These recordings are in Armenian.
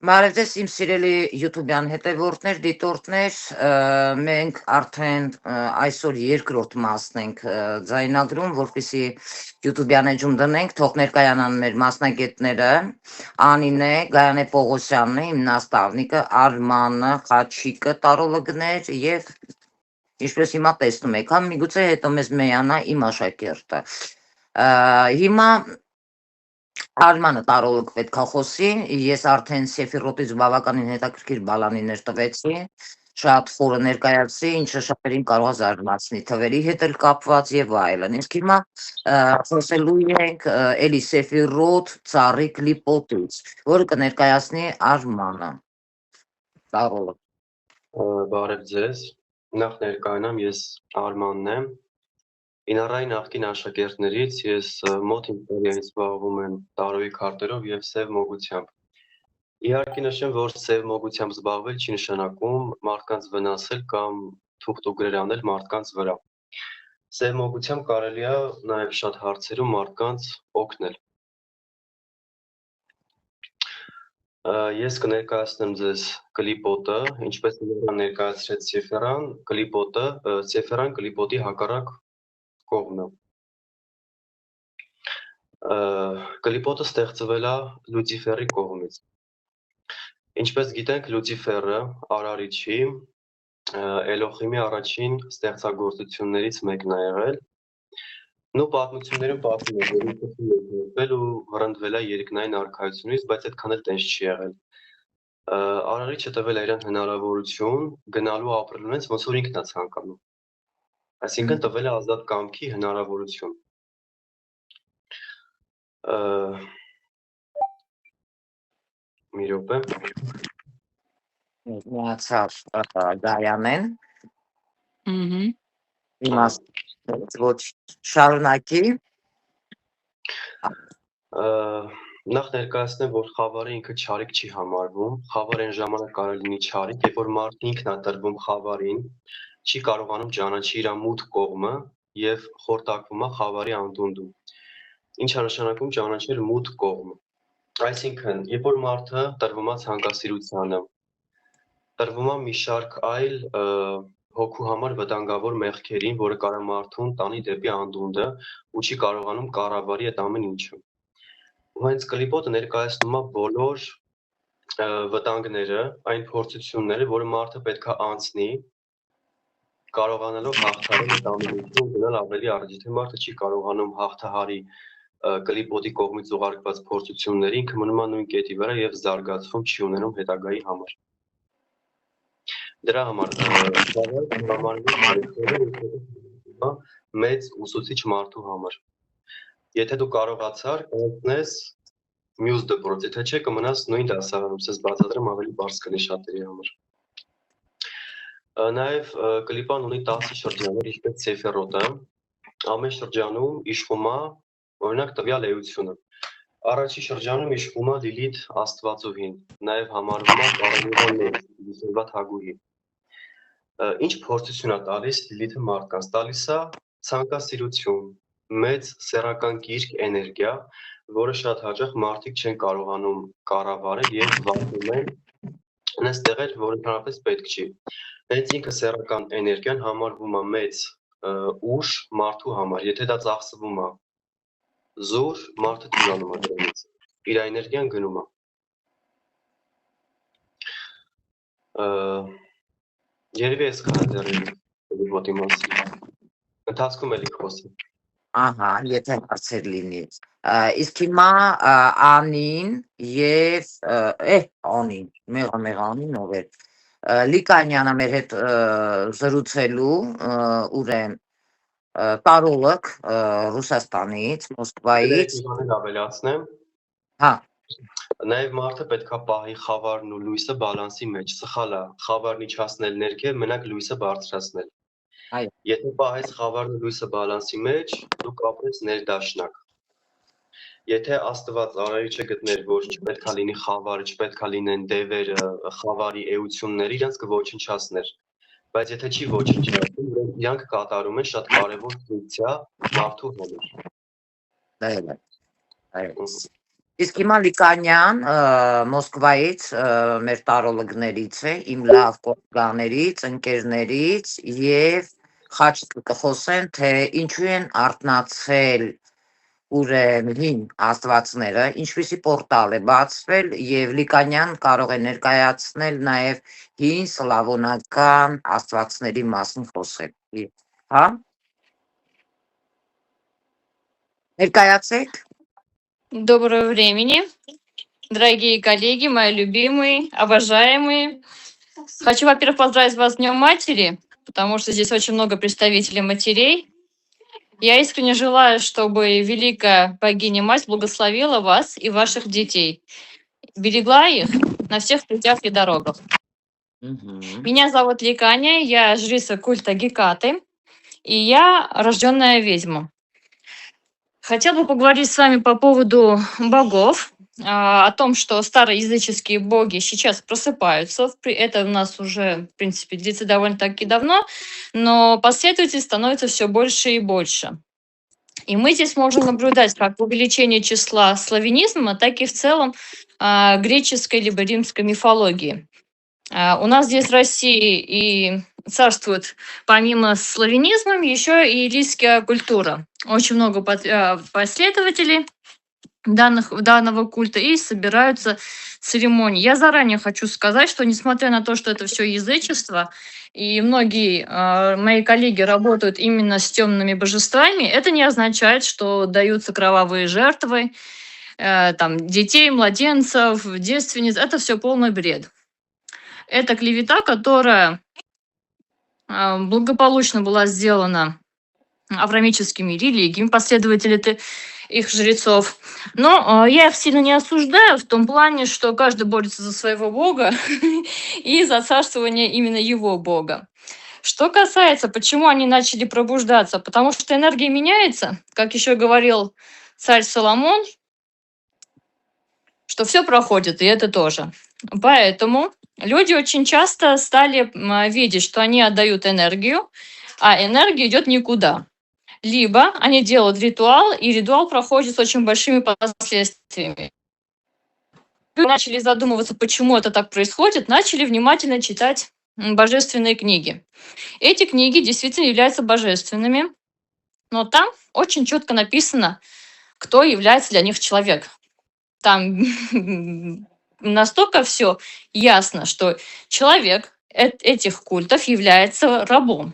Բարև ձեզ իմ սիրելի YouTube-յան հետևորդներ, դիտորդներ, մենք արդեն այսօր երկրորդ մասն ենք ձայնագրում, որպեսզի YouTube-յան էջում դնենք, թող ներկայանան մեր մասնագետները, Անինե, Գայանե Պողոսյանն է, իմ նաստավնիկը, Արմանը, Խաչիկը, տարոլոգներ եւ ինչպես հիմա տեսնում եք, միգուցե հետո մեզ մեյանա իմ աշակերտը։ Հիմա Արմանը տարոլոգ պետք է խոսի, ես արդեն Սեֆիրոտից բավականին հետաքրքիր բալանիներ տվեցի, շատ խորը ներկայացի, ինչը շատերին կարող է զարմացնի, թվերի հետ էլ կապված եւ այլն։ Իսկ հիմա խոսելու ենք էլի Սեֆիրոտ ծառի կլիպոտից, որը կներկայացնի Արմանը։ Տարոլոգ։ Բարև ձեզ, նախ ներկայանամ ես Արմանն եմ, Ինառայի նախկին աշակերտներից ես մոտ 5 տարի զբաղվում եմ տարոյի քարտերով եւ սև մոգությամբ։ Իհարկե նշեմ, որ սև մոգությամբ զբաղվել չի նշանակում մարդկանց վնասել կամ թուղթուգրեր անել մարդկանց վրա։ Սև մոգությամբ կարելի է նաեւ շատ հարցերում մարդկանց օգնել։ Ես կներկայացնեմ ձեզ կլիպոտը, ինչպես ներկայացրեց Սեֆերան, Սեֆերան կլիպոտի հակառակ կողմն է։ Կլիպոտը ստեղծվել է Լուցիֆերի կողմից։ Ինչպես գիտենք, Լուցիֆերը Արարիչի Էլոհիմի առաջին ստեղծագործություններից մեկն է եղել։ Նու պատմություններում պատմում է, որ ինքնին ու հրնդվել է երկնային արքայությունից, բայց այդքան էլ տենց չի եղել։ Արարիչը տվել է իրան հնարավորություն գնալու ապրելու հենց ոնց որ ինքն է ցանկանում։ Այսինքն տվել է ազատ կամքի հնարավորություն։ Մի րոպե։ Միացավ Գայանեն։ Ոչ շարունակի։ Նախ ներկայացնեմ, որ խավարը ինքը չարիք չի համարվում, խավարը այն ժամանակ կարող լինի չարիք, երբ որ մարդն ինքն է տրվում խավարին, չի կարողանում ճանաչի իր մութ կողմը եւ խորտակվում է խավարի անդունդում։ Ինչ է նշանակում ճանաչել մութ կողմը։ Այսինքն, երբ որ մարդը տրվում է ցանկասիրությանը, տրվում է մի շարք այլ հոգու համար վտանգավոր մեղքերին, որը կարող է մարդուն տանի դեպի անդունդը ու չի կարողանում կառավարի այդ ամեն ինչը։ Ու հենց կլիպոտը ներկայացնում է բոլոր վտանգները, այն փորձությունները, որը մարդը պետք է անցնի, կարողանալով հաղթահարել այդ ամեն ինչը ու գնալ ավելի առաջ։ Եթե մարդը չի կարողանում հաղթահարի կլիպոտի կողմից ուղարկված փորձությունները, ինքը մնում է նույն կետի վրա եւ զարգացում չի ունենում հետագայի համար։ Դրա համար մեծ ուսուցիչ մարդու համար։ Եթե դու կարողացար անցնես մյուս դպրոց, եթե չէ կմնաս նույն դասարանում, ես բացատրեմ ավելի բարձ կլինի շատերի համար։ Նաև կլիպան ունի 10 շրջաններ, ինչպես Սեֆերոտը, ամեն շրջանում իշխում է օրինակ տվյալ էությունը։ Առաջի շրջանում իշխում է Լիլիթ Աստվածուհին, նաև համարվում է կարևոր թագուհի։ Ինչ փորձություն է տալիս Լիլիթը մարդկանց, տալիս է ցանկասիրություն, մեծ սեռական գիրք էներգիա, որը շատ հաճախ մարդիկ չեն կարողանում կառավարել եւ վարվում են այնպես տեղեր, որ ընդհանրապես պետք չի։ Հենց ինքը սեռական էներգիան համարվում է մեծ ուժ մարդու համար, եթե դա ծախսվում է զոր, մարդը դուրանում է դրանից, իր էներգիան գնում է։ Երևի ես քարդերի մոտի մասին։ Ընթացքում էլի խոսեմ։ Ահա, եթե հարցեր լինի։ Իսկ հիմա Անին եւ Անին, մեղանին ով է։ Լիկանյանը մեր հետ զրուցելու ուրեմն տարոլոգ Ռուսաստանից, Մոսկվայից։ Ավելացնեմ։ Հա։ Նաև մարդը պետքա պահի խավարն ու լույսը բալանսի մեջ, սխալ է, խավարն իջացնել ներքև, մենակ լույսը բարձրացնել։ Այո։ Եթե պահես խավարն ու լույսը բալանսի մեջ, դու կապրես ներդաշնակ։ Եթե Աստված Արարիչը գտներ, որ չպետքա լինի խավարը, չպետքա լինեն դևերը, խավարի էությունները, իրանց կոչնչացներ։ Բայց եթե չի ոչնչացնում, իրանք կատարում են շատ կարևոր ֆունկցիա մարդու համար։ Այո։ Իսկ հիմա Լիկանյան Մոսկվայից մեր տարոլոգներից է, իմ լավ կողքաներից, ընկերներից եւ խաչ կխոսեն, թե ինչու են արթնացել ուրեմն աստվածները, ինչպիսի պորտալ է բացվել եւ Լիկանյան կարող է ներկայացնել նաեւ հին սլավոնական աստվածների մասին խոսել։ Հա? Ներկայացեք։ Доброго времени, дорогие коллеги, мои любимые, обожаемые. Хочу, во-первых, поздравить вас с Днем Матери, потому что здесь очень много представителей матерей. Я искренне желаю, чтобы великая богиня-мать благословила вас и ваших детей, берегла их на всех путях и дорогах. Меня зовут Ликаня, я жрица культа Гекаты, и я рожденная ведьма. Хотела бы поговорить с вами по поводу богов, о том, что староязыческие боги сейчас просыпаются. Это у нас уже, в принципе, длится довольно-таки давно, но последователей становится все больше и больше. И мы здесь можем наблюдать как увеличение числа славянизма, так и в целом греческой либо римской мифологии. У нас здесь в России и царствует помимо славянизма еще и илийская культура. Очень много последователей данного культа и собираются церемонии. Я заранее хочу сказать, что несмотря на то, что это все язычество, и многие мои коллеги работают именно с темными божествами, это не означает, что даются кровавые жертвы, там, детей, младенцев, девственниц. Это все полный бред. Это клевета, которая благополучно была сделана авраамическими религиями, последователи их жрецов. Но я их сильно не осуждаю в том плане, что каждый борется за своего бога и за царствование именно его бога. Что касается, почему они начали пробуждаться, потому что энергия меняется, как еще говорил царь Соломон, что все проходит, и это тоже. Поэтому люди очень часто стали видеть, что они отдают энергию, а энергия идет никуда. Либо они делают ритуал, и ритуал проходит с очень большими последствиями. Начали задумываться, почему это так происходит, начали внимательно читать божественные книги. Эти книги действительно являются божественными, но там очень четко написано, кто является для них человек. Там настолько все ясно, что человек этих культов является рабом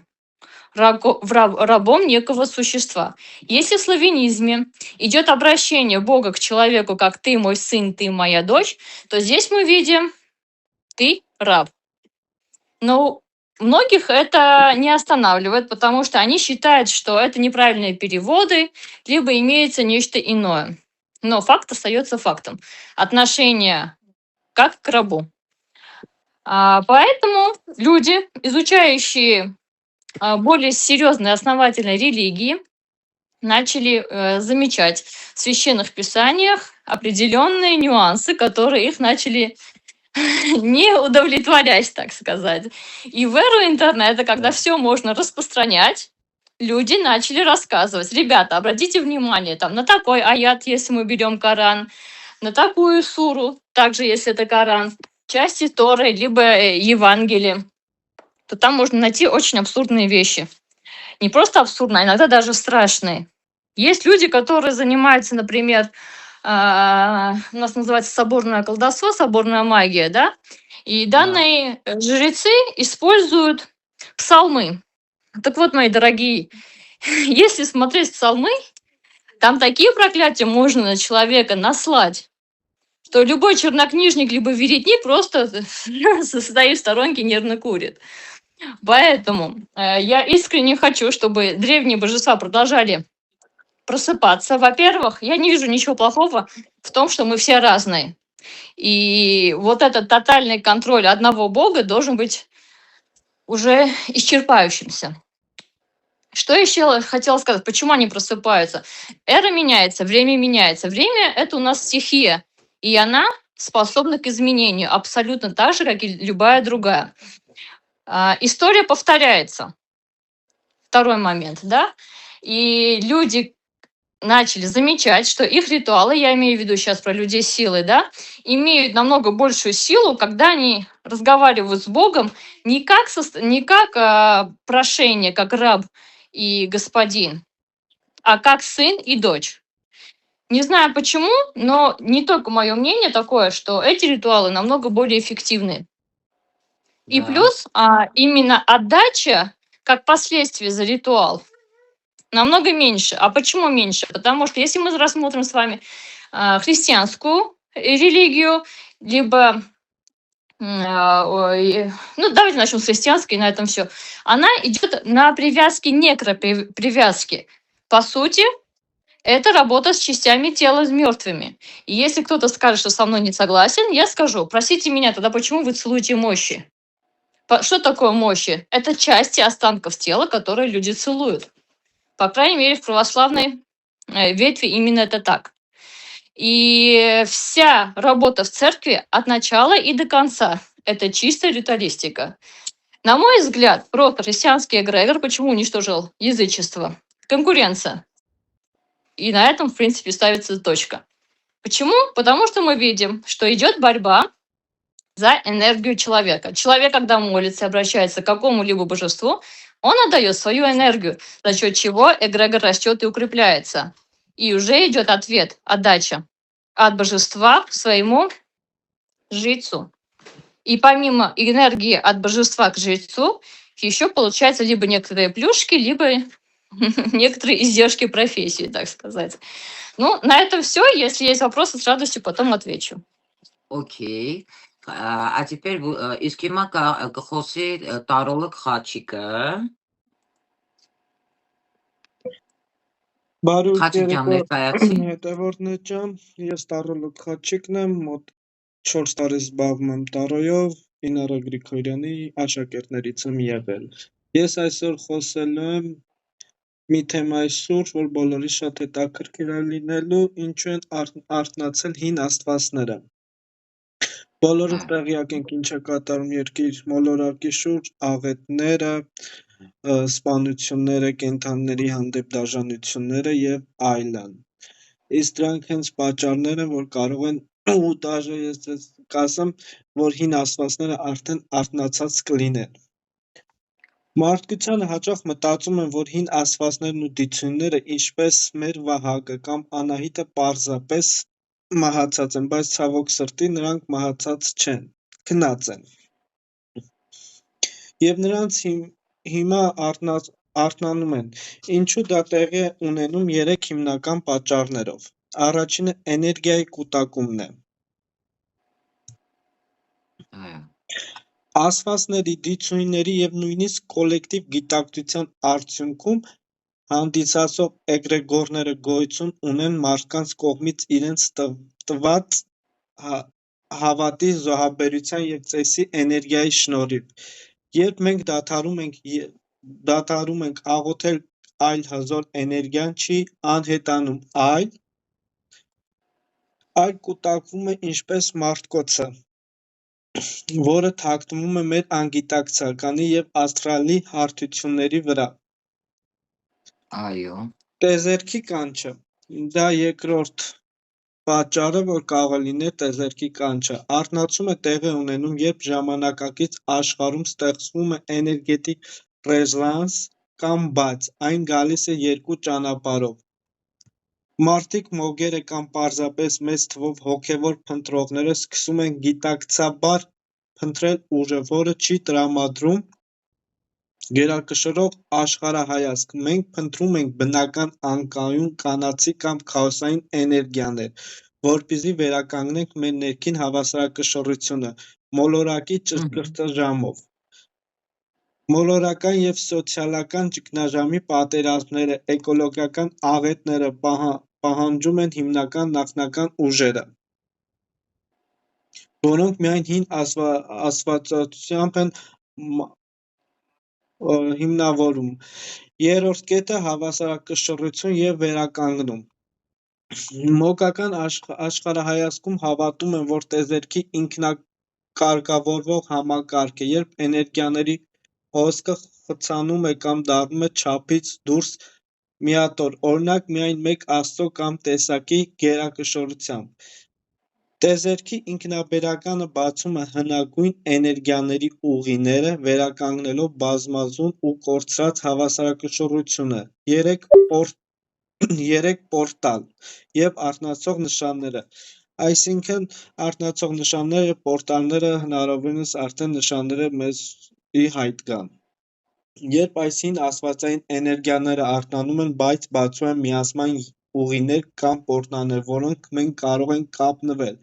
некого существа. Если в славянизме идет обращение Бога к человеку, как ты мой сын, ты моя дочь, то здесь мы видим ты раб. Но многих это не останавливает, потому что они считают, что это неправильные переводы, либо имеется нечто иное. Но факт остается фактом. Отношение как к рабу. Поэтому люди, изучающие более серьезные основательные религии, начали замечать в священных писаниях определенные нюансы, которые их начали не удовлетворять, так сказать. И в эру интернета, когда все можно распространять, люди начали рассказывать: ребята, обратите внимание там, на такой аят, если мы берем Коран, на такую суру, также если это Коран, части Торы, либо Евангелие, то там можно найти очень абсурдные вещи. Не просто абсурдные, а иногда даже страшные. Есть люди, которые занимаются, например, у нас называется соборное колдовство, соборная магия, да? И данные жрецы используют псалмы. Так вот, мои дорогие, если смотреть псалмы, там такие проклятия можно на человека наслать, что любой чернокнижник либо веретник просто стоит в сторонке, нервно курит. Поэтому я искренне хочу, чтобы древние божества продолжали просыпаться. Во-первых, я не вижу ничего плохого в том, что мы все разные. И вот этот тотальный контроль одного бога должен быть уже исчерпающимся. Что еще хотела сказать? Почему они просыпаются? Эра меняется, время меняется. Время – это у нас стихия, и она способна к изменению, абсолютно так же, как и любая другая. История повторяется. Второй момент, да? И люди начали замечать, что их ритуалы, я имею в виду сейчас про людей силы, да, имеют намного большую силу, когда они разговаривают с Богом не как прошение, как раб и господин, а как сын и дочь. Не знаю почему, но не только мое мнение такое, что эти ритуалы намного более эффективны. И Да. плюс именно отдача, как последствие за ритуал, намного меньше. А почему меньше? Потому что если мы рассмотрим с вами христианскую религию, либо, ну, давайте начнем с христианской, и на этом все. Она идет на привязке, некропривязки. По сути, это работа с частями тела с мертвыми. И если кто-то скажет, что со мной не согласен, я скажу, простите меня, тогда почему вы целуете мощи? Что такое мощи? Это части останков тела, которые люди целуют. По крайней мере, в православной ветви именно это так. И вся работа в церкви от начала и до конца – это чистая ритуалистика. На мой взгляд, просто христианский эгрегор почему уничтожил язычество? Конкуренция. И на этом, в принципе, ставится точка. Почему? Потому что мы видим, что идет борьба за энергию человека. Человек, когда молится и обращается к какому-либо божеству, он отдает свою энергию, за счет чего эгрегор растет и укрепляется. И уже идет ответ, отдача от божества своему жрецу. И помимо энергии от божества к жрецу, еще получается либо некоторые плюшки, либо некоторые издержки профессии, так сказать. Ну, на этом все. Если есть вопросы, с радостью потом отвечу. Okay. А теперь իսկ հիմա կխոսի տարոլոգ Խաչիկը։ Բարոյ Խաչիկ ջան, ներկայացի։ հետևորդներ ջան, ես Տարոլոգ Խաչիկն եմ, մոտ 4 տարի զբաղվում եմ տարոյով, Ինարա Գրիգորյանի աշակերտներից եմ եղել։ Ես այսօր խոսելու եմ մի թեմայի շուրջ, որ բոլորի շատ հետաքրքիր է լինելու, ինչու են արթնացել հին աստվածները։ Բոլորս տեղյակ ենք ինչ է կատարում երկիր մոլորակի շուրջ, աղետները, սպանությունները, կենդանիների հանդեպ դաժանությունները եւ այլն։ Իսկ դրանք հենց պատճառներ են, որ կարող են ու դաժե ես կասեմ, որ հին աստվածները արդեն արթնացած կլինեն։ Մարդկությանը հաճախ մտածում են, որ հին աստվածներն ու դիցույնները, ինչպես մեր Վահագը կամ Անահիտը պարզապես մահացած են, բայց ցավոք սրտի նրանք մահացած չեն, քնած են։ Եվ նրանց հիմա արթնանում են։ Ինչու դա տեղի է ունենում 3 հիմնական պատճառներով։ Առաջինը էներգիայի կուտակումն է։ Աստվածների, դիցույնների եւ նույնիսկ կոլեկտիվ գիտակցության արդյունքում հանդիսացող էգրեգորները գոյություն ունեն մարդկանց կողմից իրենց տված հավատի, զոհաբերության եւ ծեսի էներգիայի շնորհիվ։ Երբ մենք դադարում ենք աղոթել այլ հզոր էներգիան չի անհետանում, այլ կուտակվում է ինչպես մարտկոցը, որը թաքնվում է մեր անգիտակցականի եւ աստրալի հարթությունների վրա։ Այո։ Տեզերքի կանչը, դա երկրորդ պատճառը, որ կարող է լինել տեզերքի կանչը, արթնացում է տեղի ունենում, երբ ժամանակակից աշխարհում ստեղծվում է էներգետիկ ռեզոնանս կամ բաց, այն գալիս է երկու ճանապարհով։ Մարդիկ մոգերը կամ պարզապես մեծ թվով հոգևոր փնտրողները սկսում են գիտակցաբար փնտրել ուժը, որը չի տրամադրում գերակշռող աշխարհայացք։ Մենք փնտրում ենք բնական, անկայուն, կանացի կամ քաոսային էներգիաներ, որպեսզի վերականգնենք մեր ներքին հավասարակշռությունը մոլորակի ճշգրտաժամով։ Մոլորակային եւ սոցիալական ճգնաժամի պատերազմները, էկոլոգիական աղետները պահանջում են հիմնական նախնական ուժերը, որոնք միայն հին աստվածածությամբ են հիմնավորում։ Երրորդ կետը հավասարակշռություն եւ վերականգնում։ Մոգական աշխարհայացքում հավատում են, որ տեզերքի ինքնակարգավորվող համակարգ է, երբ էներգիաների հոսքը խցանում է կամ դառնում է չափից դուրս միատոր, օրինակ միայն մեկ աստծո կամ տեսակի գերակշռությամբ։ Տեզերքի ինքնաբերականը բացում է հնագույն էներգիաների ուղիները, վերականգնելով բազմազան ու կորցրած հավասարակշռությունը, երեք պորտալ և արթնացող նշանները, այսինքն արթնացող նշանները և պորտալները հնարավորինս արդեն նշանները մեզ հայտ կան։ Երբ այս հին աստվածային էներգիաները արթնանում են, բայց բացում են միացման ուղիներ կամ պորտալներ, որոնք մենք կարող ենք կապնվել։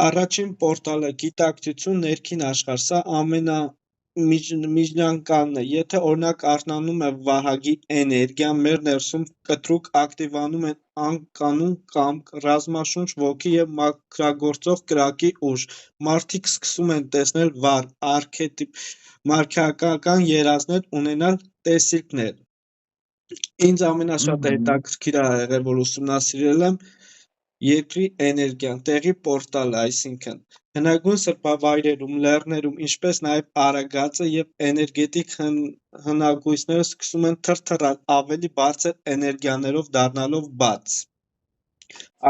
Առաջին պորտալը գիտակցություն, ներքին աշխարհ, սա ամենամիջնականն է։ Եթե օրինակ արթնանում է Վահագի էներգիան, մեր ներսում կտրուկ ակտիվանում են անկանոն կամք, ռազմաշունչ ոգի և մաքրագործող կրակի ուժ։ Մարդիկ սկսում են տեսնել վառ, արքետիպ, մարքիական երազներ, ունենալ տեսիլքներ։ Ինձ ամենաշատը հետաքրքիր ա եղել, որ ուսումնասիրել եմ երկրի էներգիան, տեղի պորտալը, այսինքն հնագույն սրբավայրերում, լեռներում, ինչպես նաև Արագածը և էներգետիկ հնագույնները սկսում են թրթռալ, ավելի բարձր էներգիաներով դառնալով բաց,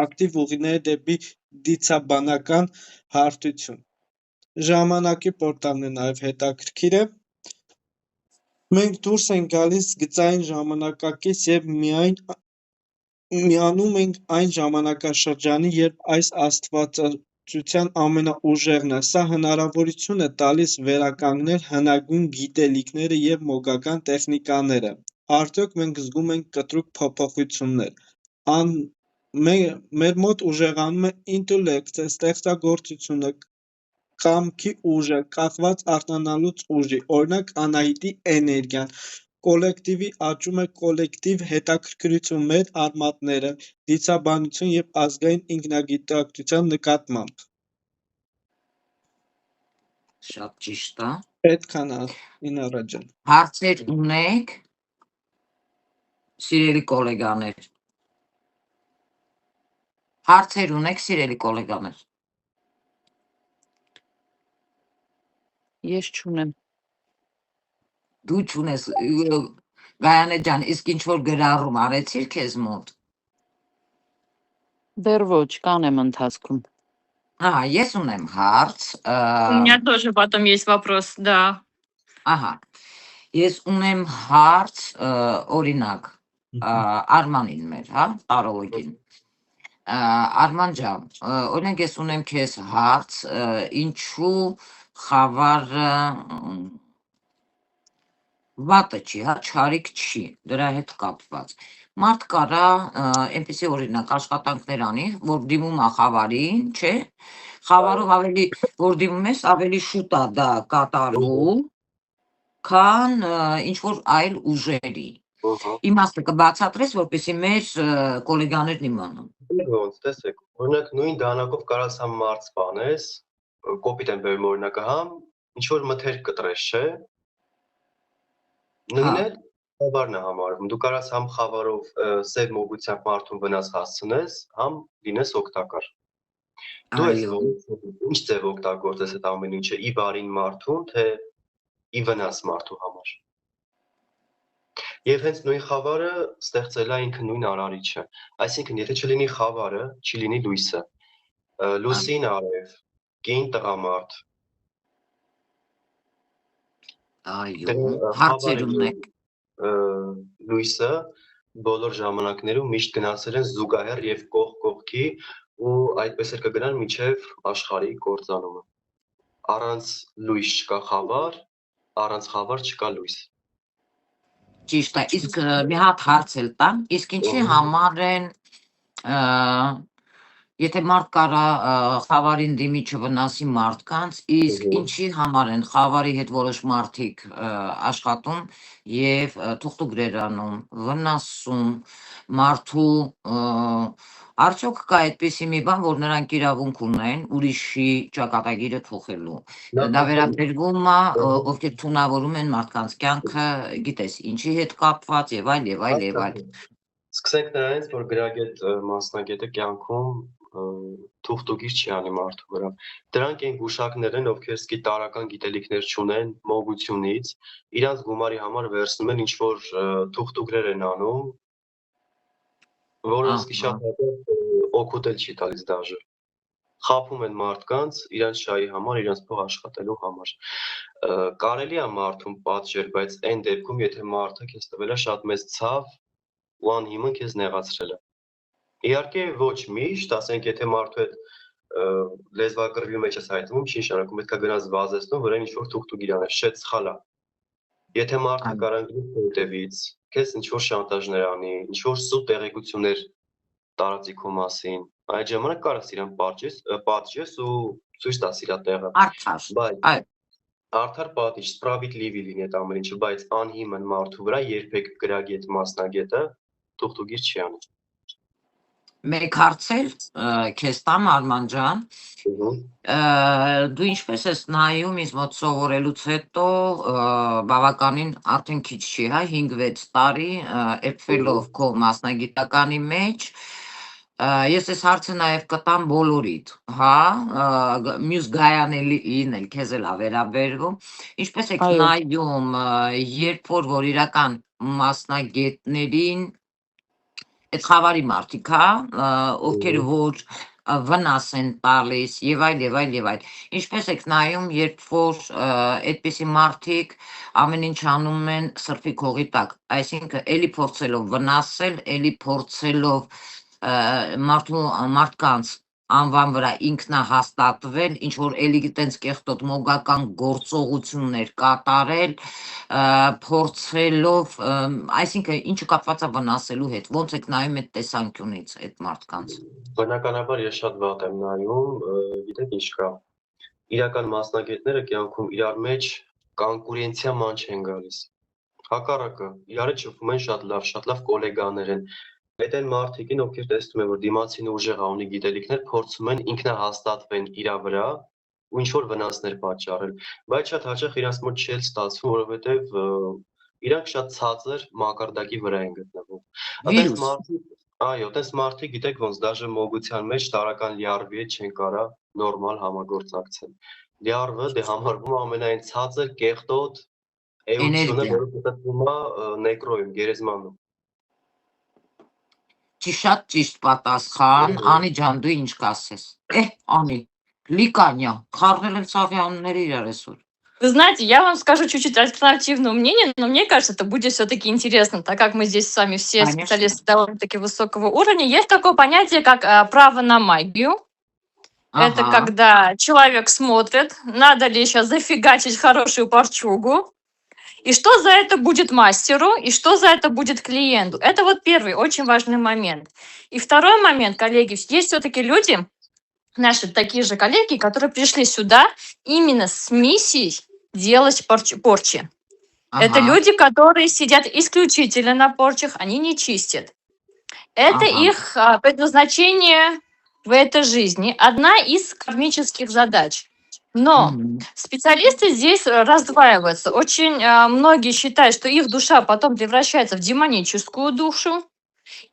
ակտիվ ուղիները դեպի դիցաբանական հարթություն։ Ժամանակի պորտալն է նաև հետաքրքիր է։ Մենք դուրս ենք գալիս գծային ժամանակակից և միանում ենք այն ժամանակաշրջանի, երբ այս աստվածածության ամենաուժեղն է։ Սա հնարավորություն է տալիս վերականգնել հնագույն գիտելիքները և մոգական տեխնիկաները։ Արդյոք մենք զգում ենք կտրուկ փոփոխություններ։ Մեր մոտ ուժեղանում է ինտելեկտը, ստեղծագործությունը, կամքի ուժը, կախված արթնանալուց ուժի, օրինակ Անահիտի էներգիան, կոլեկտիվի աճում է կոլեկտիվ հետաքրքրություն մեր արմատները, դիցաբանություն և ազգային ինքնագիտակցության նկատմամբ։ Շատ ճիշտ է։ Պետքան Ինարա ջան։ Հարցեր ունեք, սիրելի գոլեգաներ։ Հարցեր ունեք, սիրելի գոլեգաներ։ Ես չունեմ։ Դու չունես, Գայանե ջան, իսկ ինչ որ գրառում արեցիր քեզ մոտ։ Դեռ ոչ, կանեմ ընթացքում։ Ես ունեմ հարց, У меня тоже потом есть вопрос, да. ահա, ես ունեմ հարց, օրինակ, Արմանին մեր, հա, տարողին։ Արման ջան, օրինակ ես ունեմ քեզ հարց, ինչու խավարը վատը չի, հա, չարիք չի, դրա հետ կապված։ Մարդ կարա այնպիսի օրինակ աշխատանքներ անի, որ դիմում է խավարին, չէ, խավարով ավելի, որ դիմում ես, ավելի շուտ է դա կատարվում, քան ինչ-որ այլ ուժերի։ Իմաստը կբացատրես, որպեսզի մեր գոլեգաներն իմանան։ Ոնց, տեսեք, օրինակ նույն դանակով կարաս համ մարդ սպանես, կոպիտ եմ բերում օրինակը, համ ինչ-որ մթերք կտրես, չէ։ Նույնն է խավարն է համարվում։ Դու կարաս համ խավարով սև մոգությամբ մարդուն վնաս հասցնես, համ լինես օգտակար։ Դու ես ինչ ձև օգտագործես այդ ամեն ինչը, ի բարին մարդուն, թե ի վնաս մարդու համար։ Եվ հենց նույն խավարը ստեղծել է ինքը նույն արարիչը։ Այսինքն, եթե չլինի խավարը, չի լինի լույսը։ Լուսին արև, կին տղամարդ։ Այո, հարցեր ունեք։ Լույսը բոլոր ժամանակներում միշտ գնացել են զուգահեռ եւ կողք կողքի ու այդպես էլ կգնան մինչև աշխարհի կործանումը։ Առանց լույս չկա խավար, առանց խավար չկա լույս։ Ճիշտ է, իսկ մի հատ հարց էլ տամ, իսկ ինչի համար են, եթե մարդ կարա խավարին դիմի չվնասի մարդկանց, իսկ ինչի համար են խավարի հետ որոշ մարդիկ աշխատում եւ թուղթուգրեր անում, վնասում մարդու, արդյոք կա այդպիսի մի բան, որ նրանք իրավունք ունեն ուրիշի ճակատագիրը թողելու։ Դա վերաբերվում է, ովքեր թունավորում են մարդկանց կյանքը, գիտես, ինչի հետ կապված եւ այլ եւ այլ եւ այլ։ Սկսենք նրանից, որ գրագետ մասնագետը կյանքում թուղթուգիր չի անի մարդու վրա։ Դրանք են գուշակներ են, ովքեր տարական գիտելիքներ չունեն մոգությունից, իրանց գումարի համար վերցնում են ինչ որ թուղթուգրեր են անում, որը Ահա, սկի շատ հաճախ օգուտ էլ չի տալիս դաժե։ Խափում են մարդկանց իրանց շահի համար, իրանց փող աշխատելու համար։ Կարելի է մարդուն պատժել, բայց այն դեպքում, եթե մարդը քեզ տվել է շատ մեծ ցավ ու անհիմն քեզ նեղացրել է։ Իհարկե ոչ միշտ, ասենք եթե մարդու հետ լեզվակռվի մեջ ես հայտնվում, չի նշանակում պետք է գնաս վազեցնում, վրան ինչ-որ թուղթուկ իրանես, չէ, սխալ է։ Եթե մարդը այո, կարանքի հետևից, քեզ ինչ-որ շանտաժներ անի, ինչ-որ սուտ տեղեկություններ տարածի քո մասին, այդ ժամանակ կարաս իրան պատժես ու ցույց տաս իր տեղը, արդար, բայց այո, արդար պատիժ, սպրավիտլիվի լինի այդ ամեն ինչը, բայց անհիմն մարդու վրա երբեք գրագետ մասնագետը թուղթուգիր չի անի։ մեկ հարց էլ քեզ տամ Արման ջան, դու ինչպես ես նայում ինձ մոտ սովորելուց հետո բավականին արդեն քիչ չի, հա, 5-6 տարի էփվելով քո մասնագիտականի մեջ, ես այս հարցը նաև կտամ բոլորիդ, հա, մյուս գայանելին էլ քեզ էլ ա վերաբերվում, ինչպես եք Այո, նայում, երբ որ իրական մասնագետներին այդ խավարի մարդիկ, հա, ովքեր որ վնաս են տալիս եւ այլ եւ այլ եւ այլ։ Ինչպես եք նայում, երբ որ այդպիսի մարդիկ ամեն ինչ անում են սրբի քողի տակ, այսինքն էլի փորձելով վնասել, էլի փորձելով մարդկանց անվան վրա ինքնահաստատվել, ինչ որ էլի տենց կեղտոտ մոգական գործողություններ կատարել, փորձելով, այսինքն ինչը կապված է վնասելու հետ, ոնց եք նայում այդ տեսանկյունից այդ մարդկանց։ Բնականաբար ես շատ վատ եմ նայում, գիտեք ինչ կա։ Իրական մասնագետները կյանքում իրար մեջ կոնկուրենցիաման չեն գալիս։ Հակառակը, իրար հետ շփվում են շատ լավ գոլեգաներ են։ Այդ են մարդիկին, ովքեր տեսնում են, որ դիմացին ուժեղ է, ունի գիտելիքներ, փորձում են ինքնահաստատվեն իր վրա ու ինչ-որ վնասներ պատճառել, բայց շատ հաճախ իրանց մոտ չի ստացվում, որովհետև իրանք շատ ցածր մակարդակի վրա են գտնվում։ Վիրուս։ Այո, այդպես մարդիկ, գիտեք ոնց, դաժե մոգության մեջ տարական լյարվի հետ չեն կարա նորմալ համագործակցել։ Լյարվը դե համարվում է ամենայն ցածր կեղտոտ էությունը, Էներգիա։ որը գտնվում է նեկրոյում, գերեզմանում։ Շատ ճիշտ պատասխան, Անի ջան, դու ինչ կասես։ Անի, լիկանյա, խառնել են ցավի անունները իրար այսօր։ Вы знаете, я вам скажу чуть-чуть альтернативное мнение, но мне кажется, это будет все-таки интересно, так как мы здесь с вами все Конечно. специалисты довольно-таки высокого уровня. Есть такое понятие, как право на магию. Это Ага, когда человек смотрит, надо ли сейчас зафигачить хорошую парчугу, и что за это будет мастеру, и что за это будет клиенту. Это вот первый очень важный момент. И второй момент, коллеги, есть все-таки люди, наши такие же коллеги, которые пришли сюда именно с миссией делать порчи. Это ага, люди, которые сидят исключительно на порчах, они не чистят. Это ага. их предназначение в этой жизни, одна из кармических задач. Но Мгм. специалисты здесь раздваиваются. Очень многие считают, что их душа потом превращается в демоническую душу,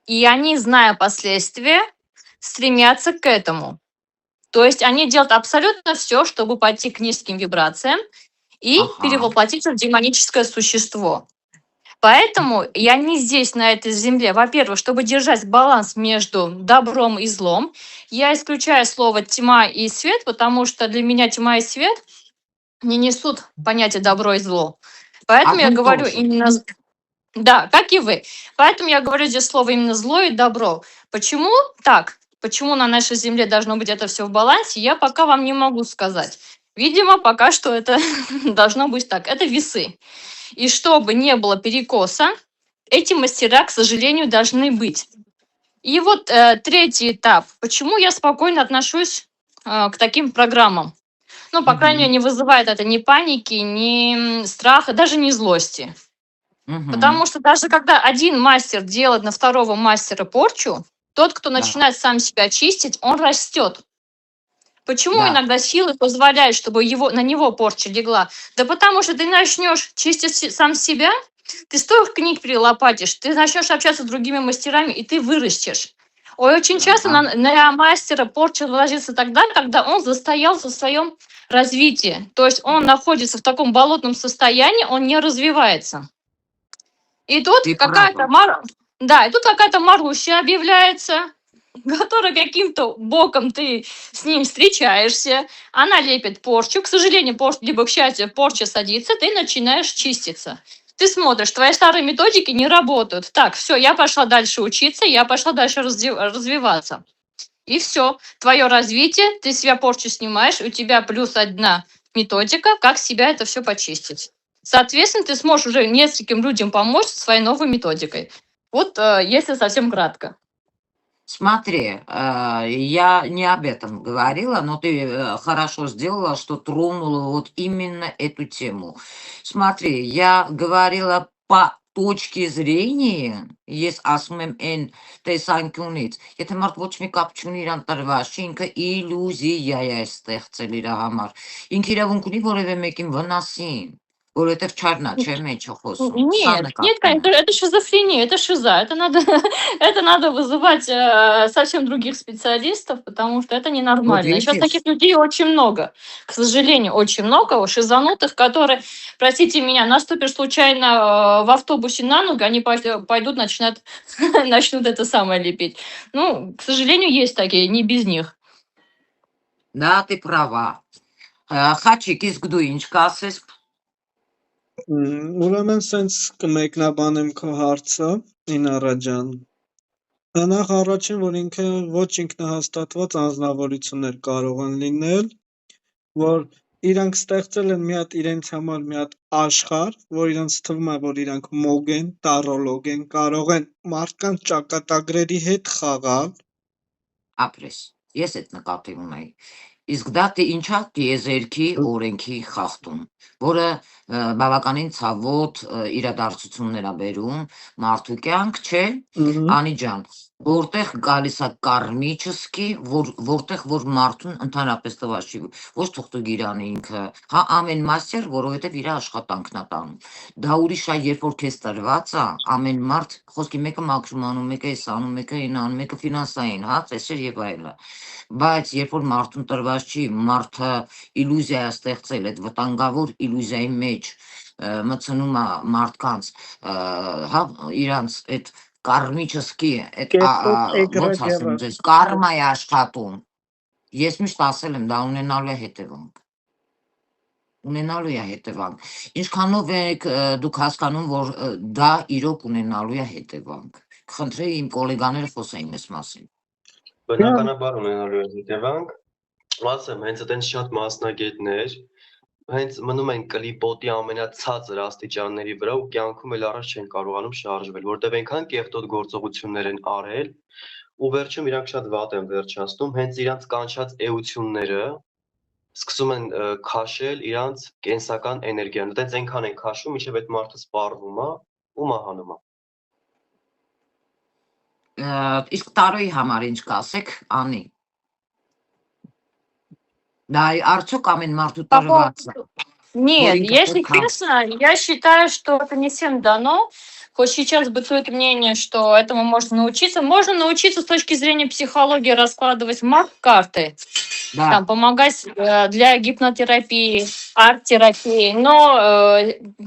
и они, зная последствия, стремятся к этому. То есть они делают абсолютно все, чтобы пойти к низким вибрациям и Ага. перевоплотиться в демоническое существо. Поэтому я не здесь, на этой земле, во-первых, чтобы держать баланс между добром и злом. Я исключаю слово тьма и свет, потому что для меня тьма и свет не несут понятие добро и зло. Поэтому я Одно и то говорю же. именно... Да, как и вы. Поэтому я говорю здесь слово именно зло и добро. Почему так? Почему на нашей земле должно быть это все в балансе, я пока вам не могу сказать. Видимо, пока что это должно быть так. Это весы. И чтобы не было перекоса, эти мастера, к сожалению, должны быть. И вот третий этап. Почему я спокойно отношусь к таким программам? Ну, по крайней мере, не вызывает это ни паники, ни страха, даже ни злости. Мгм. Потому что даже когда один мастер делает на второго мастера порчу, тот, кто Да. начинает сам себя чистить, он растет. Почему Да. иногда силы позволяют, чтобы на него порча легла? Да потому что ты начнешь чистить сам себя, ты столько книг перелопатишь, ты начнешь общаться с другими мастерами, и ты вырастешь. Очень часто Ага. на мастера порча ложится тогда, когда он застоялся в своем развитии. То есть он находится в таком болотном состоянии, он не развивается. И тут Ты какая-то права. Да, и тут какая-то Маруся объявляется, которая каким-то боком ты с ним встречаешься, она лепит порчу, к сожалению, либо к счастью, порча садится, ты начинаешь чиститься. Ты смотришь, твои старые методики не работают. Так, все, я пошла дальше учиться, я пошла дальше развиваться. И все, твое развитие, ты с себя порчу снимаешь, у тебя плюс одна методика, как себя это все почистить. Соответственно, ты сможешь уже нескольким людям помочь своей новой методикой. Вот если совсем кратко. Смотри, я не об этом говорила, но ты хорошо сделала, что тронула вот именно эту тему. Смотри, я говорила по точке zrения, ես ասում եմ այն տեսանկյունից, եթե մարդ ոչ մի կապ չունի իրան տրված, չի ինքը իլյուզիա է ստեղծել իր համար։ Ինքը իրավունք ունի որևէ մեկին վնասին, որովհետև չարնա, չէ, մեջը խոսում։ Սա Нет, նկատում конечно, եմ։ это шизофрения, это шиза. Это надо, это надо вызывать совсем других специалистов, потому что это Вот ненормально. Сейчас видишь? таких людей очень много. К сожалению, очень много шизанутых, которые, простите меня, наступишь случайно в автобусе на ногу, они пойдут, начнут это самое лепить. Ну, к сожалению, есть такие, не без них. Да, ты права։ Խաչիկ, իսկ դու ինչ կասես։ Ուրեմն սենց կմեկնաբանեմ քո հարցը, Ինարա ջան։ Նախ առաջին, որ ինքը ոչ ինքնահաստատված անձնավորություններ կարող են լինել, որ իրանք ստեղծել են մի հատ իրենց համար մի հատ աշխարհ, որ իրանց թվում է, որ իրանք մոգ են, տարոլոգ են, կարող են մարդկանց ճակատագրերի հետ խաղալ։ Ապրես, ես այդ նկատի ունեի։ Իսկ դա թե ինչա տիեզերքի օրենքի խախտում, որը բավականին ցավոտ իրադարձություններ ա բերում մարդու կյանք, չէ, Անի ջան, որտեղ գալիս է կարմիչսկի, որտեղ որ մարդուն ընդհանրապես տված չի, ոչ թողտուկ իրանը ինքը, հա ամեն մաստեր, որովհետև իր աշխատանքն է տանում։ Դա ուրիշ է, երբ որ քեզ տրված է, ամեն մարդ, խոսքի մեկը մաքրում անում, մեկը էս անում, մեկը այն անում, մեկը ֆինանսային, հա, ծեսեր եւ այլն։ Բայց երբ որ մարդուն տրված չի, մարդը իլյուզիա է ստեղծել, այդ վտանգավոր իլյուզիայի մեջ մտցնում է մարդկանց, հա, իրանց այդ կարմիչսկի, այդ ոնց ասեմ ձեզ, կարմա է աշխատում։ Ես միշտ ասել եմ, դա ունենալու է հետևանք։ Ունենալու է հետևանք։ Ինչքանով եք դուք հասկանում, որ դա իրոք ունենալու է հետևանք։ Խնդրեի իմ գոլեգաները խոսեին այս մասին։ Բնականաբար ունենալու է հետևանք, ասեմ, հենց այդպես շատ մասնագետներ հենց մնում են կլիպոտի ամենացածր աստիճանների վրա ու կյանքում էլ առաջ չեն կարողանում շարժվել, որտեղ այնքան կեղտոտ գործողություններ են արել ու վերջում իրանք շատ վատ են վերջացնում, հենց իրանք կանչած էությունները սկսում են քաշել իրանք կենսական էներգիան, այդպես այնքան են քաշում, մինչև այդ մարդը սպառվում է ու մահանում է։ Իսկ տարոյի համար ինչ կասեք, Անի։ Да, արդյոք ամեն մարդու տրված է։ Нет, Боренька, если только. честно, я считаю, что это не всем дано. Хоть сейчас бытует мнение, что этому можно научиться. Можно научиться с точки зрения психологии раскладывать карты, Да, там, помогать для гипнотерапии, арт-терапии. Но,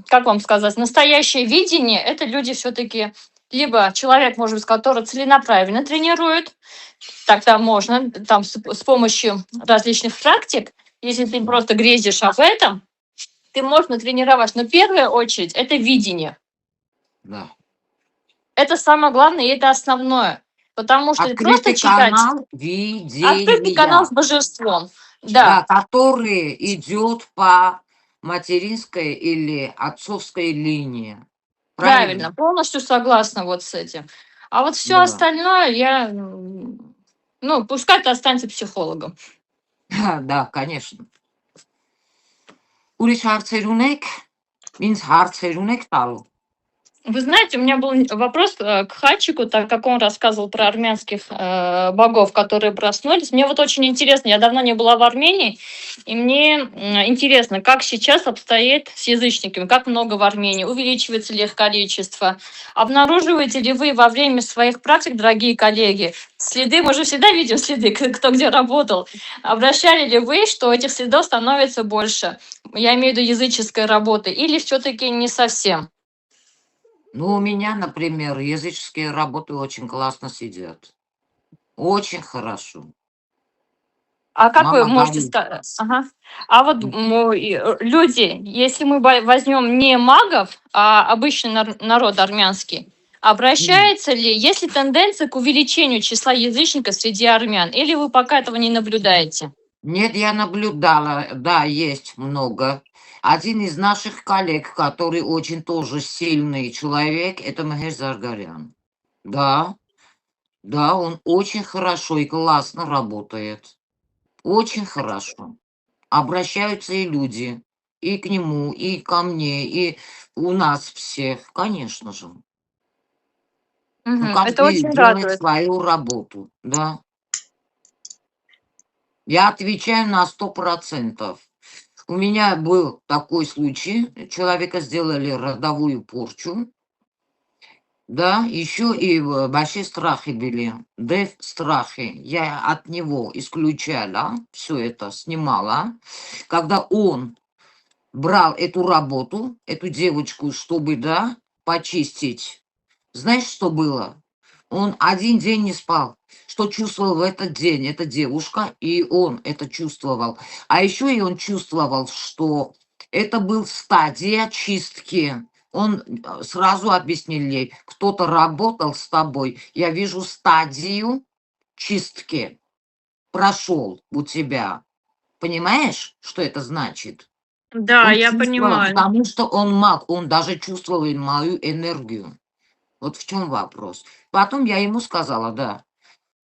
как вам сказать, настоящее видение – это люди все-таки либо человек, может быть, который целенаправленно тренирует, тогда можно там с помощью различных практик, если ты просто грезишь об этом, ты можешь натренировать. Но в первую очередь это видение. да. Это самое главное, и это основное. Потому что просто Открытый читать. канал Открытый канал с видения, божеством. да, Да, который идет по материнской или отцовской линии. правильно, полностью согласна вот с этим. А вот все Да. остальное ну, пускай ты останется психологом. Да, конечно. Ուրիշ հարցեր ունեք, ինձ հարցեր ունեք տալու։ Вы знаете, у меня был вопрос к Хачику, так как он рассказывал про армянских богов, которые проснулись. Мне вот очень интересно, я давно не была в Армении, и мне интересно, как сейчас обстоит с язычниками, как много в Армении, увеличивается ли их количество. Обнаруживаете ли вы во время своих практик, дорогие коллеги, следы, мы же всегда видим следы, кто где работал. Обращали ли вы, что этих следов становится больше? Я имею в виду языческой работы, или все-таки не совсем? Ну, у меня, например, языческие работы очень классно сидят. Очень хорошо. А как вы Мама можете говорит, сказать? Ага. А вот люди, если мы возьмем не магов, а обычный народ армянский, обращается ли, есть ли тенденция к увеличению числа язычников среди армян? Или вы пока этого не наблюдаете? нет, я наблюдала, да, есть много. Один из наших коллег, который очень тоже сильный человек, это Мехер Заргарян. Да, да, он очень хорошо и классно работает. Очень хорошо. Обращаются и люди, и к нему, и ко мне, и у нас всех, конечно же. Ну, Мгм. Это каждый очень делает радует. свою работу, да. Я отвечаю на 100%. У меня был такой случай, человека сделали родовую порчу, да, еще и большие страхи были, страхи. Я от него исключала, все это снимала. Когда он брал эту работу, эту девочку, чтобы, да, почистить, знаешь, что было? Он один день не спал. Что чувствовал в этот день эта девушка, и он это чувствовал. А еще и он чувствовал, что это был стадия чистки. Он сразу объяснил ей, кто-то работал с тобой, я вижу стадию чистки. Прошел у тебя. Понимаешь, что это значит? Да, Он я чувствовал, понимаю. потому что он маг, он даже чувствовал мою энергию. Вот в чем вопрос. Потом я ему сказала, да,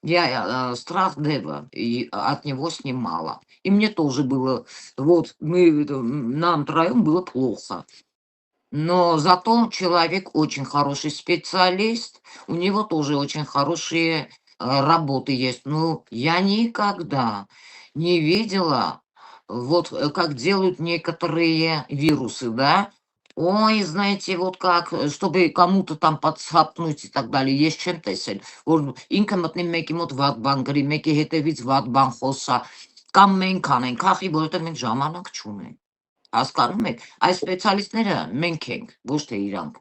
я страх Дева и от него снимала. И мне тоже было, вот, нам троем было плохо. Но зато человек очень хороший специалист, у него тоже очень хорошие работы есть. Ну, я никогда не видела, вот как делают некоторые вирусы, да. Ой, знаете, вот как, чтобы кому-то там подцапнуть и так далее. Есть чем տեսել, որ ինքը մտնի մեկի մոտ վատ բան գրի, մեկի հետևից վատ բան խոսա, կամ մենք անենք, ախի, որովհետև մենք ժամանակ չունենք։ Հասկանում եք, այս սպեցիալիստները մենք ենք, ոչ թե իրանք։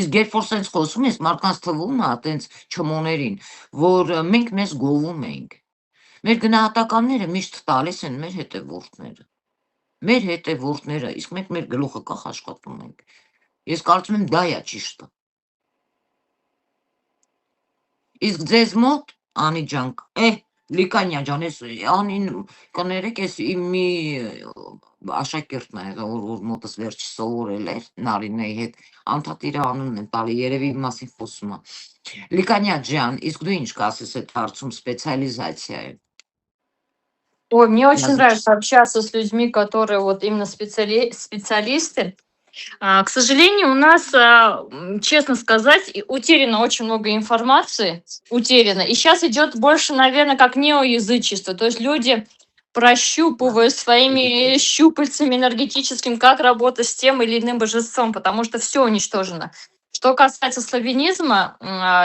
Իսկ երբ որ սենց խոսում ես, մարդկանց թվում է տենց չմոներին, որ մենք մեզ գովում ենք։ Մեր գնահատականները միշտ տալիս են մեր հետևորդները։ Մեր հետևորդները, իսկ մենք մեր գլուխը կախ աշխատում ենք։ Ես կարծում եմ դա է ճիշտը։ Իսկ ձեզ մոտ, Անի ջան, Լիկանյա ջան, ես Անին կներեք, ես իմ մի աշակերտն է, որ մոտս վերջ սովորել էր Նարինեի հետ, անդադ իր անունն եմ տալի, երևի իմ մասին խոսում է։ Լիկանյա ջան, իսկ դու ինչ կասես այդ հարցում սպեցիալիզացիա է։ Ой, мне очень Языч- нравится общаться с людьми, которые вот именно специалисты. К сожалению, у нас, честно сказать, утеряно очень много информации, утеряно. И сейчас идет больше, наверное, как неоязычество. То есть люди прощупывают своими щупальцами энергетическим, как работать с тем или иным божеством, потому что все уничтожено. Что касается славянизма,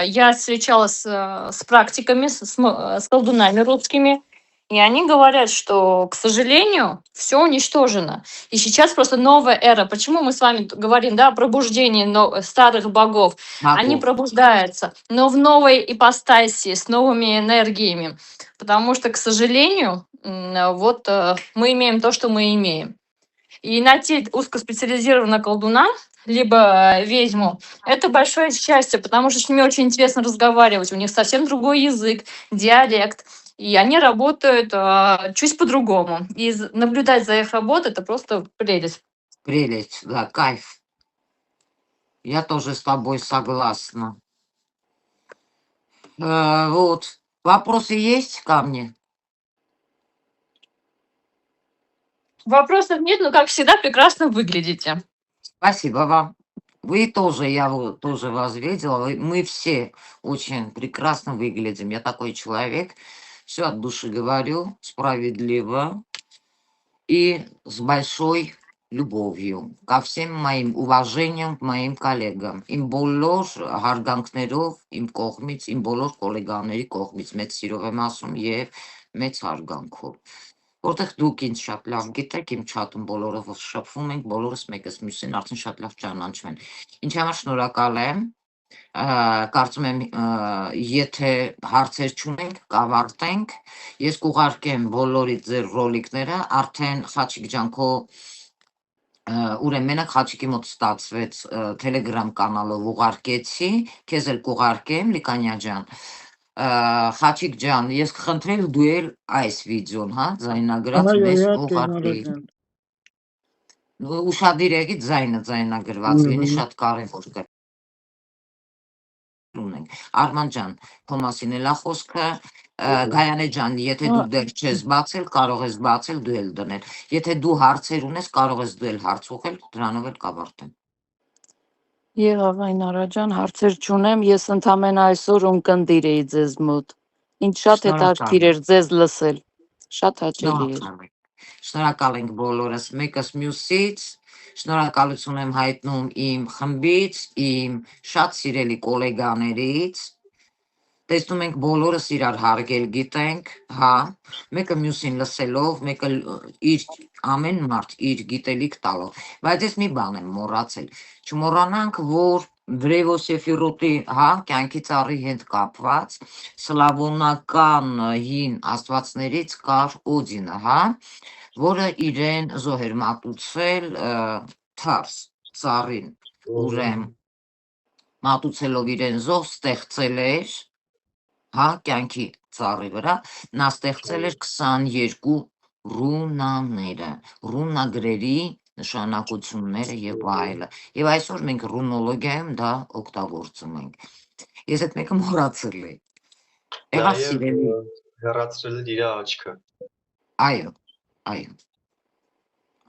я встречалась с практиками, с колдунами русскими, и они говорят, что, к сожалению, все уничтожено. И сейчас просто новая эра. Почему мы с вами говорим, да, о пробуждении старых богов? Они Հակով, пробуждаются, но в новой ипостаси, с новыми энергиями. Потому что, к сожалению, вот мы имеем то, что мы имеем. И найти узкоспециализированного колдуна, либо ведьму, это большое счастье, потому что с ними очень интересно разговаривать. У них совсем другой язык, диалект. И они работают чуть по-другому. И наблюдать за их работой это просто прелесть. прелесть, да, кайф. Я тоже с тобой согласна. Вот. Вопросы есть ко мне? Вопросов нет, но, как всегда, прекрасно выглядите. Спасибо вам. Вы тоже, я вот тоже вас видела. Мы все очень прекрасно выглядим. Я такой человек. Все от души говорю, справедливо и с большой любовью ко всем моим уважением к моим коллегам. Իմ բոլոր հարգանքներով, իմ կողմից, իմ բոլոր գոլեգաների կողմից մեծ սիրով եմ ասում եւ մեծ հարգանքով, որտեղ դուք ինձ շատ լավ գիտեք, իմ չաթում բոլորով շփվում ենք, բոլորս մեկս մյուսին արդեն շատ լավ ճանաչում են։ Ինչի համար շնորհակալ եմ։ Կարծում եմ, եթե հարցեր չունենք, կավարտենք։ Ես կուղարկեմ բոլորի ձեր ռոլիկները, արդեն Խաչիկ ջան, քո ուրեմն մենակ Խաչիկի մոտ ստացվեց Telegram կանալով ուղարկեցի, քեզ էլ կուղարկեմ, Լիկանյա ջան։ Խաչիկ ջան, ես կխնդրեմ դու էլ այս վիդեոն, հա, ձայնագրած Այո, մեզ իհարկե, ուղարկի։ Նորա ջան։ Ուշադիր եղի ձայնագրված լինի, շատ կարևոր է։ Ունենք։ Արման ջան, քո մասին էլա խոսքը, Գայանե ջան, եթե դու դեռ չես բացել, կարող ես բացել, դու էլ դնել։ Եթե դու հարցեր ունես, կարող ես դու էլ հարց ուղղել, դրանով էլ կավարտեմ։ Եղավ այն Արա ջան, հարցեր չունեմ, ես ընդամենը այսօր ունկնդիր էի ձեզ մոտ։ Ինձ շատ հետաքրքիր էր ձեզ լսել։ Շատ հաճելի էր։ Շնորհակալ ենք բոլորս մեկս մյուսից, շնորհակալություն եմ հայտնում իմ խմբից, իմ շատ սիրելի գոլեգաներից, տեսնում ենք բոլորս իրար հարգել գիտենք, հա, մեկը մյուսին լսելով, մեկը ամեն մարդ իր գիտելիք տալով, բայց ես մի բան եմ մոռացել, չմոռանանք, որ Վրևոսեֆիրոտի, հա, կյանքի ծառի հետ կապված, սլավոնական հին աստվածներից կար Օդինը, հա, որը իրեն զոհ էր մատուցել թարս, ծառին, ուրեմն մատուցելով իրեն զոհ ստեղծել էր, հա, կյանքի ծառի վրա, նա ստեղծել էր 22 ռունաները, ռունագրերի նշանակությունները եւ այլը։ Եվ այսօր մենք ռունոլոգիայում դա օգտագործում ենք։ Ես այդ մեկը մոռացել էի։ Եղա սիրելի։ Հեռացրել էր իր աչքը։ Այո, այո։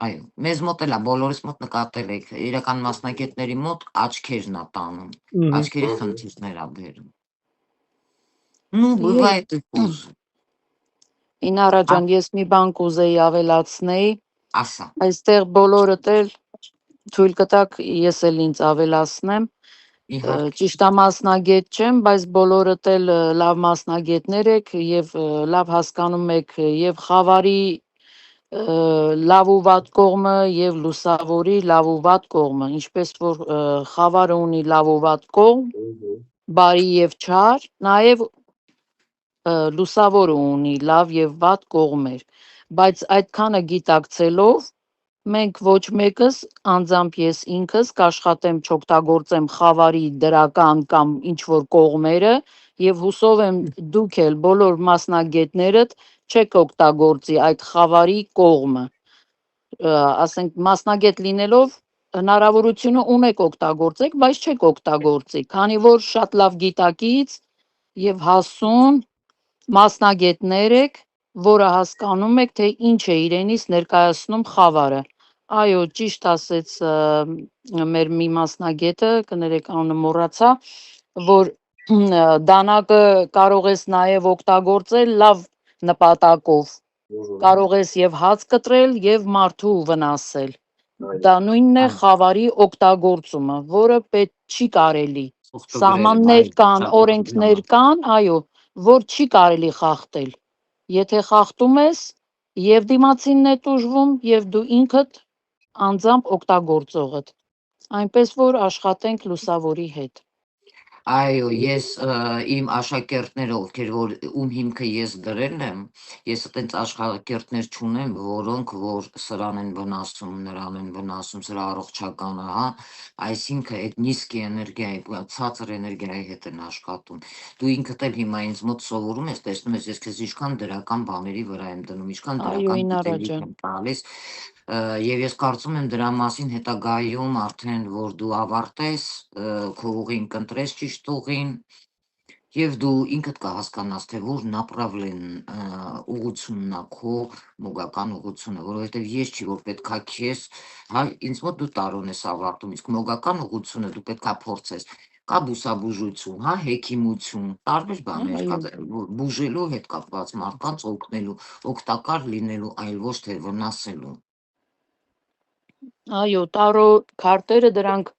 Այո, մեզ մոտ էլա, բոլորիս մոտ նկատել եք, իրական մասնագետների մոտ աչքերն ա տանում, աչքերի խնդիրներ ա բերում։ Ну, бывает и хуже. Ինարա ջան, ես մի բան կուզեի ավելացնեի, Ասա։ այստեղ բոլորդ էլ թույլ կտակ ես էլ ինձ ավելացնեմ, Իհարկե։ ճիշտ է մասնագետ չեմ, բայց բոլորդ էլ լավ մասնագետներ եք եւ լավ հասկանում եք եւ խավարի լավ ու վատ կողմը եւ լուսավորի լավ ու վատ կողմը, ինչպես որ խավարը ունի լավ ու վատ կողմ, բարի եւ չար, նաեւ լուսավորը ունի լավ եւ վատ կողմեր, բայց այդքանը գիտակցելով մենք ոչ մեկս անձամբ ես ինքս կաշխատեմ չօգտագործեմ խավարի դրական կամ ինչ որ կողմերը եւ հուսով եմ դուք էլ բոլոր մասնագետներդ չեք օգտագործի այդ խավարի կողմը, ասենք մասնագետ լինելով հնարավորությունը ունեք օգտագործեք, բայց չեք օգտագործի, քանի որ շատ լավ գիտակից եւ հասուն մասնագետներ եք, որը հասկանում եք, թե ինչ է իրենից ներկայացնում խավարը։ Այո, ճիշտ ասեց մեր մի մասնագետը, կներեք անունը մոռացա, որ դանակը կարող ես նաև օգտագործել լավ նպատակով, կարող ես եւ հաց կտրել եւ մարդու վնասել։ Դա նույնն է խավարի օգտագործումը, որը պետք չի կարելի։ Սահմաններ կան, օրենքներ կան, այո, որ չի կարելի խախտել։ Եթե խախտում ես, եւ դիմացինն է տուժվում, եւ դու ինքդ անձամբ օգտագործողդ։ Այնպես որ աշխատենք լուսավորի հետ։ Այո, ես իմ աշակերտները, ովքեր որ ում հիմքը ես դրել եմ, ես այտենց աշակերտներ չունեմ, որոնք որ սրան են վնասում, նրան են վնասում, սրա առողջականը, հա, այսինքն այդ նիսկի էներգիայի, ցածր էներգիայի հետ են աշխատում։ Դու ինքդ էլ հիմա ինձ մոտ սովորում ես, տեսնում ես, ես քեզ ինչքան դրական բաների վրա եմ դնում, ինչքան դրական գիտելիք եմ տալիս, եւ ես կարծում եմ դրա մասին հետագայում արդեն որ դու ավարտես, քո ուղին կընտրես ճիշտ ուղին եւ դու ինքդ կհասկանաս թե որ направлен ուղությունն է քո մոգական ուղությունը, որովհետեւ ես չի որ պետքա քեզ, հա, ինձ մոտ դու տարոն ես ավարտում, իսկ մոգական ուղությունը դու պետքա փորձես, կա բուսաբուժություն, հա, հեքիմություն, տարբեր բաներ կա բուժելու հետ կապված մարդկանց օգնելու, օգտակար լինելու, այլ ոչ թե վնասելու։ Այո, տարո քարտերը դրանք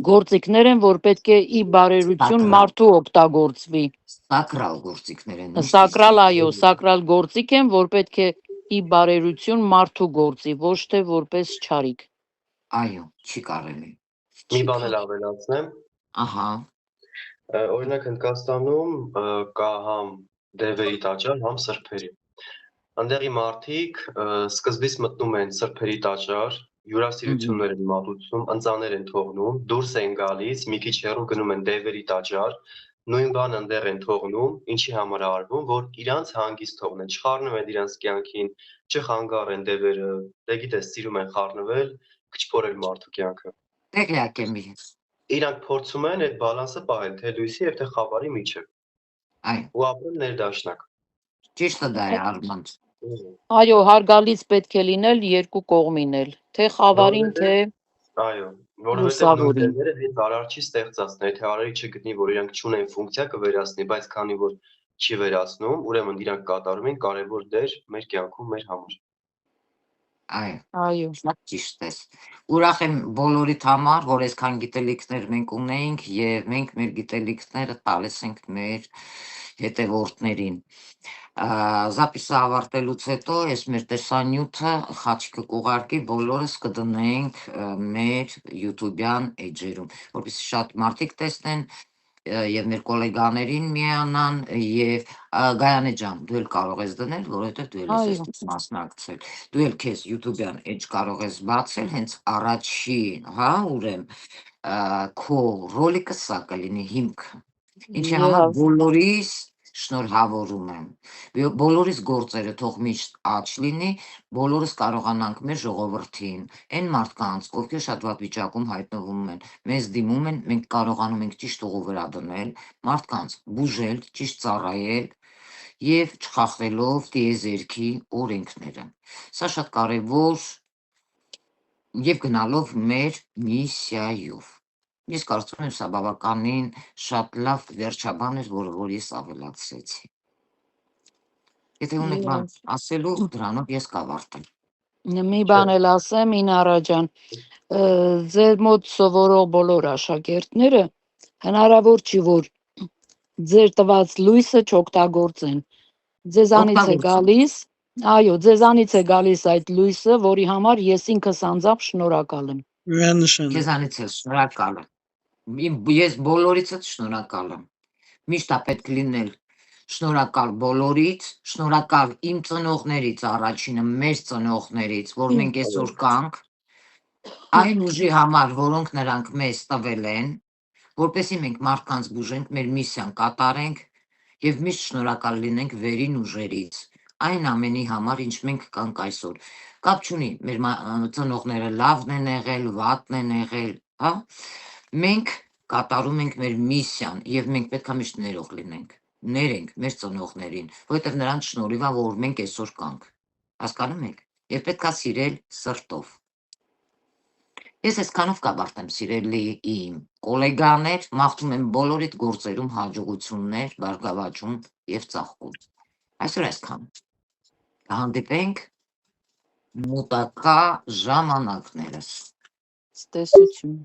գործիքներ են, որ պետք է ի բարերություն մարդու օգտագործվի։ Սակրալ գործիքներ են։ Սակրալ, այո, սակրալ գործիք են, որ պետք է ի բարերություն մարդու գործի, ոչ թե որպես չարիք։ Այո, չի կարելի։ Մի բան էլ ավելացնեմ, Ահա, օրինակ Հնդկաստանում կա համ դևերի տաճար, համ սրբերի։ Այնտեղի մարդիկ սկզբից մտնում են սրբերի տաճար, հյուրասիրություններ են մատուցում, ընծաներ են թողնում, դուրս են գալիս, մի քիչ հեռու գնում են դևերի տաճար, նույն բանը այնտեղ են թողնում, ինչի համար է արվում, որ իրանց հանգիստ թողնեն, չխառնվեն իրանց կյանքին, չխանգարեն դևերը, դե գիտես, սիրում են խառնվել, քչփորել մարդու կյանքը։ տեղյակ եմ ես։ Իրանք փորձում են այդ բալանսը պահել, թե լույսի եւ թե խավարի միջև, Այո, ու ապրել ներդաշնակ։ ճիշտը դա է Արմանդ։ Այո, հարգալից պետք է լինել երկու կողմին էլ, թե խավարին, թե Այո, որովհետև նույն լուսավորին։ դերերը հենց արարչի ստեղծածն է, եթե արարիչը գտնի, որ իրանք չունեն ֆունկցիա կվերացնի, բայց քանի որ չի վերացնում, ուրեմն իրանք կատարում են կարևոր դեր մեր կյանքում մեր համար։ Այո, շատ ճիշտ ես։ Ուրախ եմ բոլորիդ համար, որ այսքան գիտելիքներ մենք ունենք եւ մենք մեր գիտելիքները տալիս ենք մեր հետևորդներին։ Զապիսը ավարտելուց հետո ես մեր տեսանյութը խաչիկը կուղարկի բոլորս կդնենք մեր YouTube-յան էջերում, որպեսզի շատ մարդիկ տեսնեն եւ մեր գոլեգաներին միանան եւ Գայանե ջան, դու էլ կարող ես դնել, որովհետեւ դու էլ ես այստեղ մասնակցել։ Դու էլ քեզ YouTube-յան էջ կարող ես բացել, հենց առաջին, հա, ուրեմն քո ռոլիկը սա կլինի հիմքը։ Ինչի համար բոլորիս շնորհավորում եմ։ Բոլորիս գործերը թող միշտ աճ լինի, բոլորս կարողանանք մեր ժողովրդին, այն մարդկանց, ովքեր շատ վատ վիճակում հայտնվում են, մեզ դիմում են, մենք կարողանում ենք ճիշտ ուղու վրա դնել, մարդկանց բուժել, ճիշտ ծառայել եւ չխախտելով տիեզերքի օրենքները։ Սա շատ կարևոր եւ գնալով մեր միսիայով։ Ես կարծում եմ սա բավականին շատ լավ վերջաբան էր, որ ես ավելացրեցի։ Եթե ունեք բան ասելու, դրանով ես կավարտեմ։ Մի բան էլ ասեմ, Ինարա ջան, ձեր մոտ սովորող բոլոր աշակերտները հնարավոր չի, որ ձեր տված լույսը չօգտագործեն։ Ձեզանից է գալիս, այո, ձեզանից է գալիս այդ լույսը, որի համար ես ինքս անձամբ շնորհակալ եմ։ Միանշան։ Քեզանից էլ շնորհակալ եմ։ Ես բոլորիցս շնորհակալ եմ։ Միշտ է պետք լինել շնորհակալ բոլորից, շնորհակալ իմ ծնողներից առաջինը, մեր ծնողներից, որ մենք այսօր կանք, այն ուժի համար, որոնք նրանք մեզ տվել են, որպեսզի մենք մարդկանց բուժենք, մեր միսիան կատարենք եւ միշտ շնորհակալ լինենք վերին ուժերից, այն ամենի համար, ինչ մենք կանք այսօր։ Կապ չունի, մեր ծնողները լավն են եղել, վատն են եղել, հա։ Մենք կատարում ենք մեր միսիան եւ մենք պետք է միշտ ներող լինենք, ներենք մեր ծնողներին, որովհետեւ նրանց շնորհիվ է, որ մենք այսօր կանք։ Հասկանում եք։ Եվ պետք է սիրել սրտով։ Ես այսքանով կավարտեմ, սիրելի իմ գոլեգաներ, մաղթում եմ բոլորիդ գործերում հաջողություններ, բարգավաճում եւ ծաղկում։ Այսօր այսքան։ Կհանդիպենք մոտակա ժամանակներս։ Տեսություն։